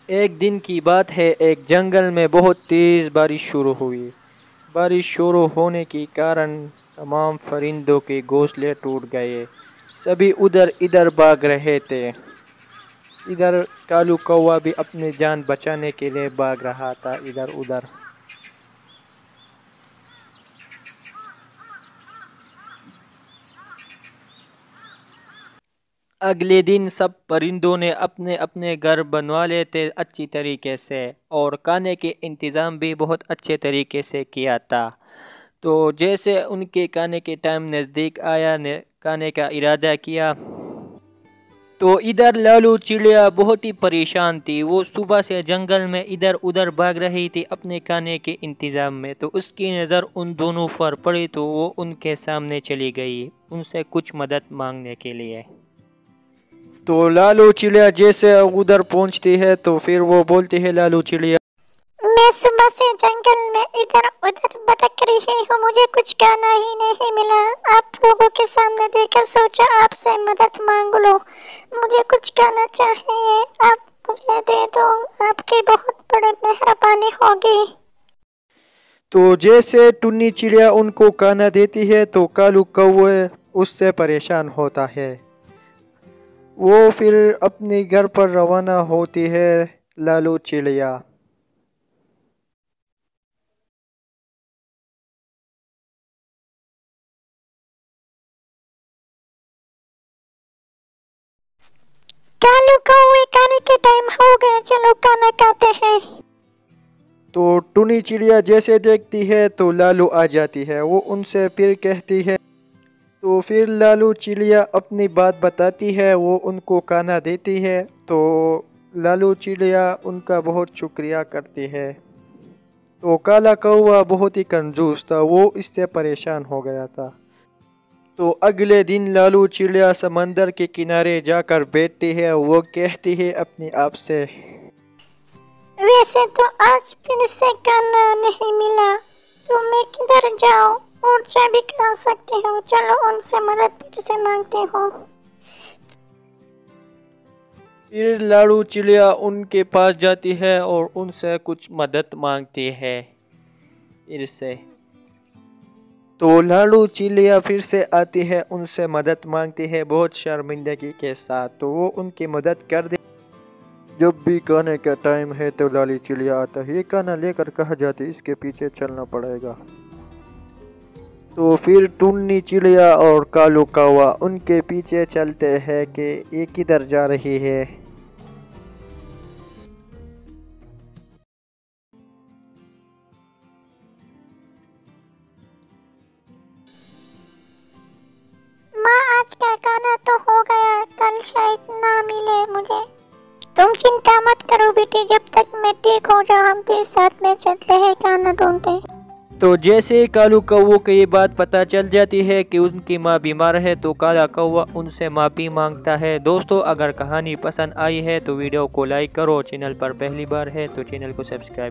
एक दिन की बात है, एक जंगल में बहुत तेज़ बारिश शुरू हुई। बारिश शुरू होने के कारण तमाम परिंदों के घोंसले टूट गए। सभी उधर इधर भाग रहे थे। इधर कालू कौवा भी अपनी जान बचाने के लिए भाग रहा था इधर उधर। अगले दिन सब परिंदों ने अपने अपने घर बनवा लेते अच्छी तरीके से, और खाने के इंतज़ाम भी बहुत अच्छे तरीके से किया था। तो जैसे उनके खाने के टाइम नज़दीक आया ने खाने का इरादा किया, तो इधर लालू चिड़िया बहुत ही परेशान थी। वो सुबह से जंगल में इधर उधर भाग रही थी अपने खाने के इंतज़ाम में। तो उसकी नज़र उन दोनों पर पड़ी तो वो उनके सामने चली गई उनसे कुछ मदद मांगने के लिए। तो लालू चिड़िया जैसे उधर पहुंचती है तो फिर वो बोलती है, लालू चिड़िया, मैं सुबह से जंगल में इधर उधर भटक रही हूँ, मुझे कुछ खाना ही नहीं मिला। आप लोगों के सामने देखकर सोचा आपसे मदद मांग लो। मुझे कुछ खाना चाहिए, आप मुझे दे दो, आपकी बहुत बड़ी मेहरबानी होगी। तो जैसे टुन्नी चिड़िया उनको खाना देती है तो कालू कौवे उससे परेशान होता है। वो फिर अपने घर पर रवाना होती है लालू चिड़िया। कालू कौवे खाने के टाइम हो गया, चलो खाना खाते हैं। तो टुनी चिड़िया जैसे देखती है तो लालू आ जाती है। वो उनसे फिर कहती है, तो फिर लालू चिड़िया अपनी बात बताती है। वो उनको खाना देती है तो लालू चिड़िया उनका बहुत शुक्रिया करती है। तो काला कौवा बहुत ही कंजूस था, वो इससे परेशान हो गया था। तो अगले दिन लालू चिड़िया समंदर के किनारे जाकर बैठती है। वो कहती है अपने आप से, वैसे तो आज फिर से खाना नहीं मिला, तो मैं किधर जाऊँ और चाय भी खा सकती हूँ। चलो उनसे मदद फिर से मांगती हूँ। फिर लालू चिड़िया उनके पास जाती है और उनसे कुछ मदद मांगती है फिर से। तो लालू चिड़िया फिर से आती है, उनसे मदद मांगती है बहुत शर्मिंदगी के साथ। तो वो उनकी मदद कर दे। जब भी खाने का टाइम है तो लालू चिड़िया आता है, ये खाना लेकर कहाँ जाती, इसके पीछे चलना पड़ेगा। तो फिर टुन्नी चिड़िया और कालू कौवा उनके पीछे चलते हैं कि ये किधर जा रही है। माँ, आज का खाना तो हो गया, कल शायद ना मिले मुझे। तुम चिंता मत करो बेटी, जब तक मैं ठीक हो जाऊँ हम फिर साथ में चलते हैं खाना ढूंढते। तो जैसे कालू कौवे को ये बात पता चल जाती है कि उनकी माँ बीमार है तो काला कौवा उनसे माफ़ी मांगता है। दोस्तों, अगर कहानी पसंद आई है तो वीडियो को लाइक करो। चैनल पर पहली बार है तो चैनल को सब्सक्राइब